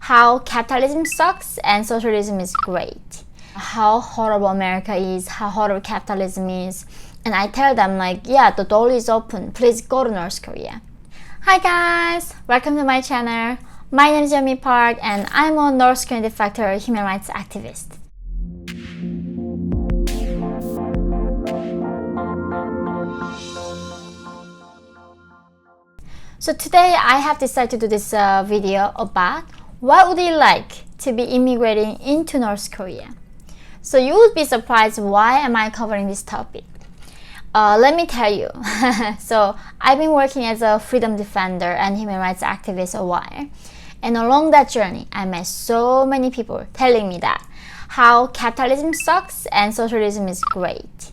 how capitalism sucks and socialism is great, how horrible America is, how horrible capitalism is. And I tell them like, yeah, the door is open, please go to North Korea. Hi guys, welcome to my channel. My name is Yeonmi Park and I'm a North Korean defector human rights activist. So today I have decided to do this video about what would it like to be immigrating into North Korea. So you would be surprised why am I covering this topic. Let me tell you. So I've been working as a freedom defender and human rights activist a while. And along that journey, I met so many people telling me that how capitalism sucks and socialism is great.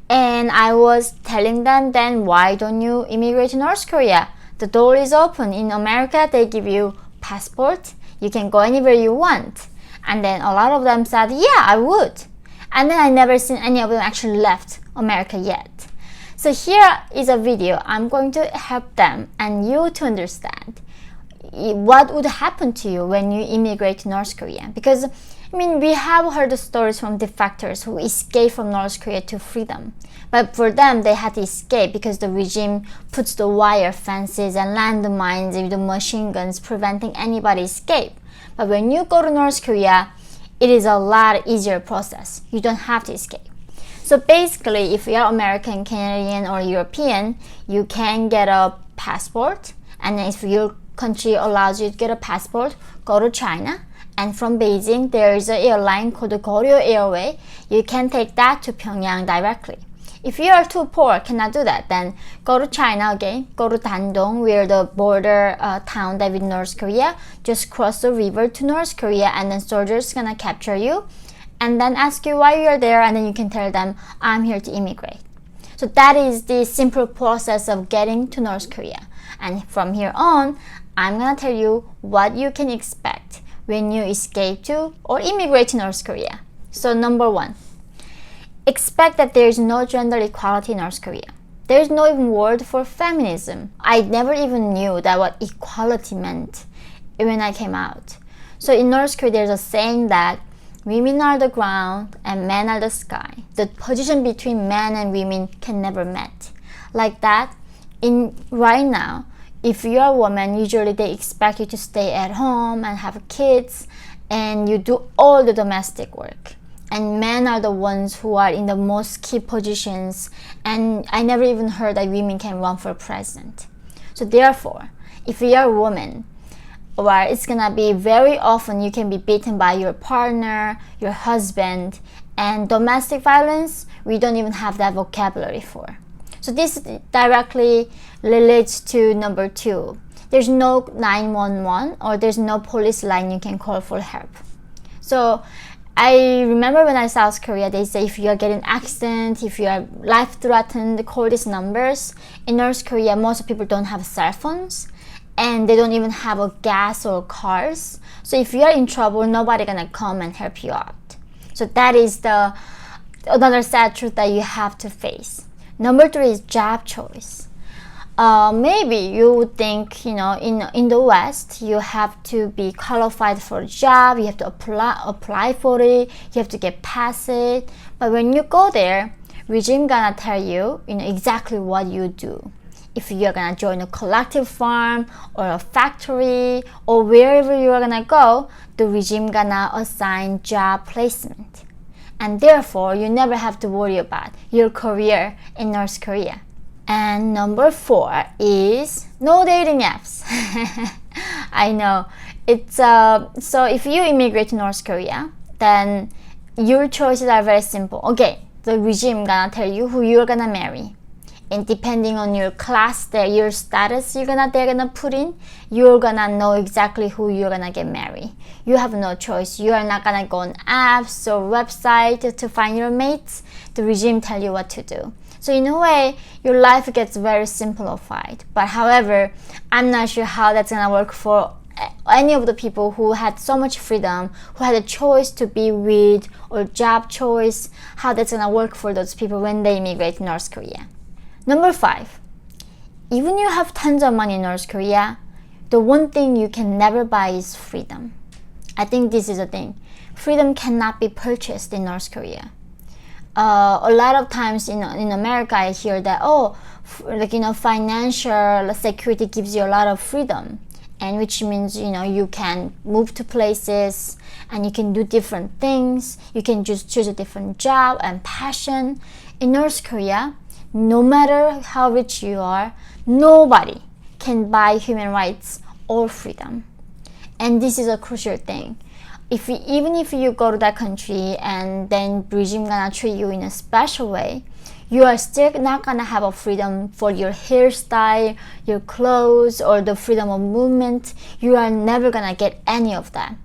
And I was telling them, then why don't you immigrate to North Korea? The door is open. In America, they give you passport. You can go anywhere you want. And then a lot of them said, yeah, I would. And then I never seen any of them actually left America yet. So here is a video. I'm going to help them and you to understand what would happen to you when you immigrate to North Korea. Because, I mean, we have heard the stories from defectors who escaped from North Korea to freedom. But for them, they had to escape because the regime puts the wire fences and landmines with the machine guns preventing anybody escape. But when you go to North Korea, it is a lot easier process. You don't have to escape. So basically, if you're American, Canadian, or European, you can get a passport. And if your country allows you to get a passport, go to China. And from Beijing, there is an airline called the Goryeo Airway. You can take that to Pyongyang directly. If you are too poor, cannot do that, then go to China again. Go to Dandong, where the border town that with North Korea. Just cross the river to North Korea, and then soldiers gonna capture you, and then ask you why you are there, and then you can tell them, I'm here to immigrate. So that is the simple process of getting to North Korea. And from here on, I'm gonna tell you what you can expect when you escape to or immigrate to North Korea. So number one, expect that there is no gender equality in North Korea. There is no even word for feminism. I never even knew that what equality meant when I came out. So in North Korea, there's a saying that women are the ground and men are the sky. The position between men and women can never meet. Like that, right now, if you're a woman, usually they expect you to stay at home and have kids and you do all the domestic work. And men are the ones who are in the most key positions, and I never even heard that women can run for president. So therefore, if you're a woman, well, it's gonna be very often you can be beaten by your partner, your husband, and domestic violence, we don't even have that vocabulary for. So this directly relates to number two. There's no 911 or there's no police line you can call for help. So I remember when I was in South Korea, they say if you are getting an accident, if you are life threatened, call these numbers. In North Korea, most people don't have cell phones and they don't even have a gas or cars. So if you are in trouble, nobody gonna come and help you out. So that is the another sad truth that you have to face. Number three is job choice. Maybe you would think, in the West, you have to be qualified for a job, you have to apply for it, you have to get past it. But when you go there, regime gonna tell you, exactly what you do. If you're gonna join a collective farm or a factory or wherever you're gonna go, the regime gonna assign job placement. And therefore, you never have to worry about your career in North Korea. And number four is no dating apps. I know. It's so if you immigrate to North Korea, then your choices are very simple. Okay, the regime gonna tell you who you're gonna marry. And depending on your class, your status they're gonna put in, you're gonna know exactly who you're gonna get married. You have no choice. You are not gonna go on apps or website to find your mates. The regime tell you what to do. So in a way, your life gets very simplified. But however, I'm not sure how that's gonna work for any of the people who had so much freedom, who had a choice to be with or job choice, how that's gonna work for those people when they immigrate to North Korea. Number five, even you have tons of money in North Korea, the one thing you can never buy is freedom. I think this is the thing. Freedom cannot be purchased in North Korea. A lot of times in America, I hear that, financial security gives you a lot of freedom, and which means, you can move to places and you can do different things. You can just choose a different job and passion. In North Korea, no matter how rich you are, nobody can buy human rights or freedom. And this is a crucial thing. Even if you go to that country and then regime gonna treat you in a special way, you are still not gonna have a freedom for your hairstyle, your clothes, or the freedom of movement. You are never gonna get any of that.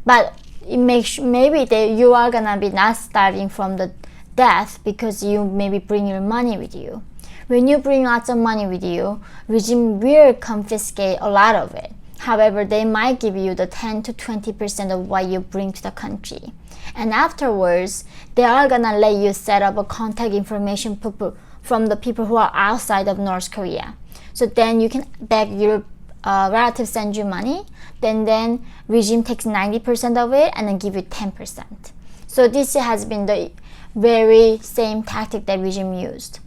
But it makes maybe that you are gonna be not starving from the death because you maybe bring your money with you. When you bring lots of money with you, regime will confiscate a lot of it. However, they might give you the 10 to 20% of what you bring to the country. And afterwards, they are gonna let you set up a contact information from the people who are outside of North Korea. So then you can beg your relatives send you money, then regime takes 90% of it and then give you 10%. So this has been the very same tactic that regime used.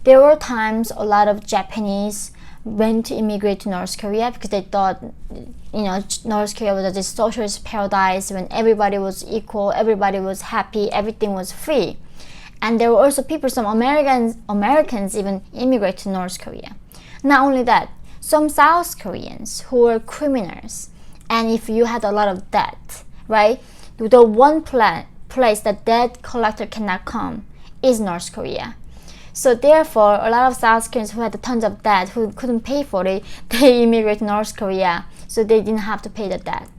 There were times a lot of Japanese went to immigrate to North Korea because they thought, North Korea was this socialist paradise when everybody was equal, everybody was happy, everything was free. And there were also people, some Americans even immigrate to North Korea. Not only that, some South Koreans who were criminals, and if you had a lot of debt, right, the one place that debt collector cannot come is North Korea. So therefore, a lot of South Koreans who had tons of debt, who couldn't pay for it, they immigrate to North Korea, so they didn't have to pay the debt.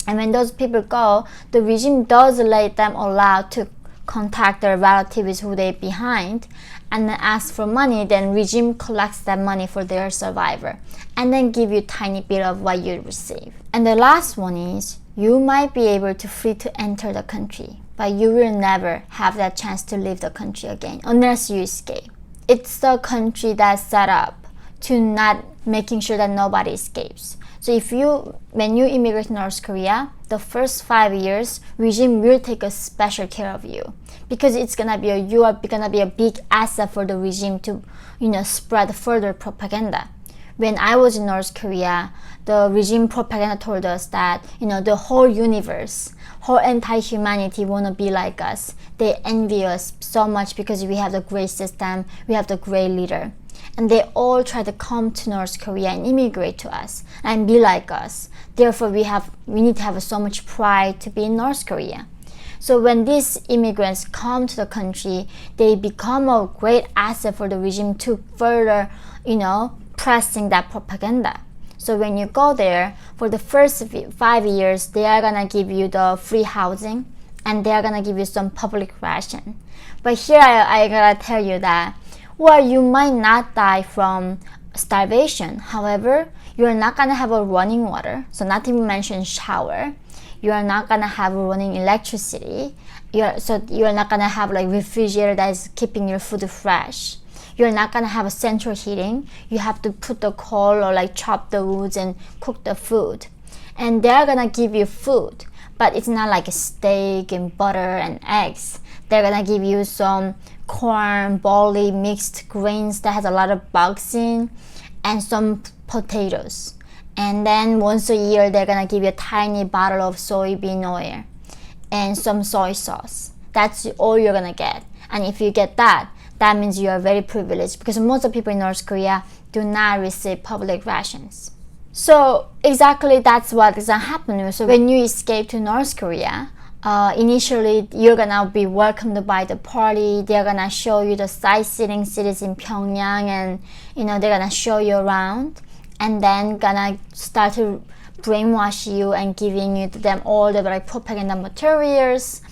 And when those people go, the regime does let them allowed to contact their relatives who they behind and then ask for money. Then regime collects that money for their survivor and then give you a tiny bit of what you receive. And the last one is, you might be able to free to enter the country, but you will never have that chance to leave the country again unless you escape. It's the country that's set up to not making sure that nobody escapes. So when you immigrate to North Korea, the first 5 years, regime will take a special care of you because you are gonna be a big asset for the regime to, spread further propaganda. When I was in North Korea, the regime propaganda told us that, the whole universe, whole anti-humanity wanna be like us. They envy us so much because we have the great system, we have the great leader. And they all try to come to North Korea and immigrate to us and be like us. Therefore, we need to have so much pride to be in North Korea. So when these immigrants come to the country, they become a great asset for the regime to further, pressing that propaganda. So when you go there, for the first 5 years, they are gonna give you the free housing and they are gonna give you some public ration. But here I gotta tell you that, you might not die from starvation. However, you are not gonna have a running water, so not even mention shower. You are not gonna have running electricity. You are not gonna have refrigerator that is keeping your food fresh. You're not gonna have a central heating. You have to put the coal or chop the woods and cook the food. And they're gonna give you food, but it's not like a steak and butter and eggs. They're gonna give you some corn, barley, mixed grains that has a lot of bugs in, and some potatoes. And then once a year, they're gonna give you a tiny bottle of soybean oil and some soy sauce. That's all you're gonna get. And if you get that means you are very privileged because most of the people in North Korea do not receive public rations. So exactly that's what is gonna happen. So when you escape to North Korea, initially you're gonna be welcomed by the party. They're gonna show you the sightseeing cities in Pyongyang, and they're gonna show you around, and then gonna start to brainwash you and giving you to them all the propaganda materials.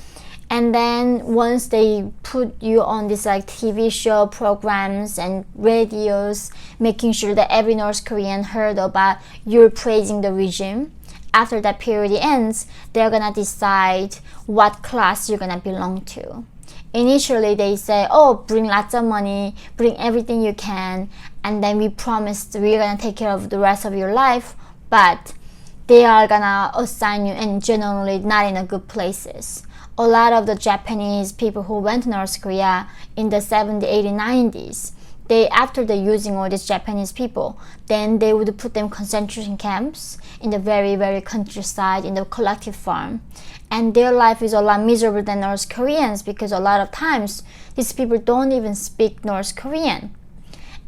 And then once they put you on this TV show programs and radios, making sure that every North Korean heard about you praising the regime. After that period ends, they're gonna decide what class you're gonna belong to. Initially, they say, bring lots of money, bring everything you can, and then we promised we're gonna take care of the rest of your life. But they are gonna assign you and generally not in a good places. A lot of the Japanese people who went to North Korea in the 70s, 80s, 90s, after they're using all these Japanese people, then they would put them concentration camps in the very, very countryside, in the collective farm. And their life is a lot miserable than North Koreans, because a lot of times these people don't even speak North Korean.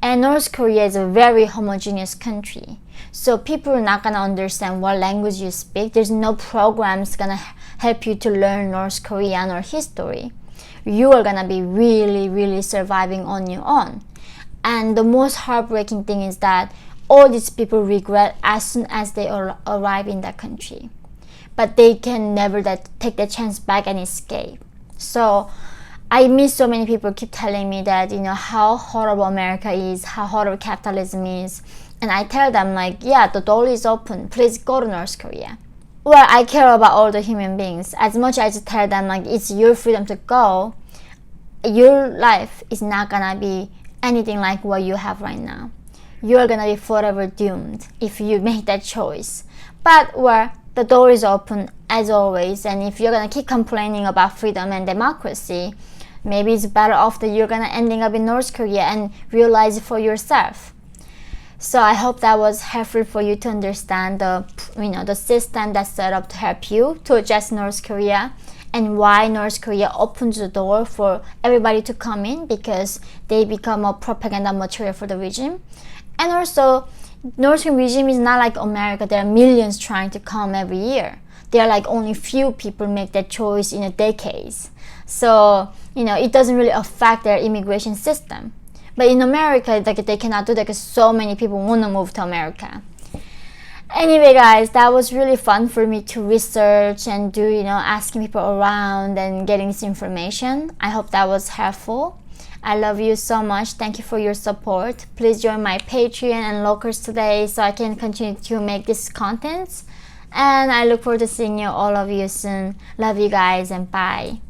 And North Korea is a very homogeneous country. So people are not gonna understand what language you speak. There's no programs gonna help you to learn North Korean or history. You are gonna be really, really surviving on your own. And the most heartbreaking thing is that all these people regret as soon as they arrive in that country. But they can never take the chance back and escape. So I miss so many people keep telling me that, how horrible America is, how horrible capitalism is. And I tell them, like, yeah, the door is open. Please go to North Korea. Well, I care about all the human beings. As much as I tell them, like, it's your freedom to go, your life is not gonna be anything like what you have right now. You're gonna be forever doomed if you make that choice. But, well, the door is open as always. And if you're gonna keep complaining about freedom and democracy, maybe it's better off that you're gonna ending up in North Korea and realize it for yourself. So I hope that was helpful for you to understand the system that's set up to help you to adjust North Korea, and why North Korea opens the door for everybody to come in, because they become a propaganda material for the regime. And also, North Korean regime is not like America. There are millions trying to come every year. There are like only few people make that choice in a decades. So, it doesn't really affect their immigration system. But in America, they cannot do that because so many people want to move to America. Anyway, guys, that was really fun for me to research and do, asking people around and getting this information. I hope that was helpful. I love you so much. Thank you for your support. Please join my Patreon and Lockers today so I can continue to make this content. And I look forward to seeing all of you soon. Love you guys, and bye.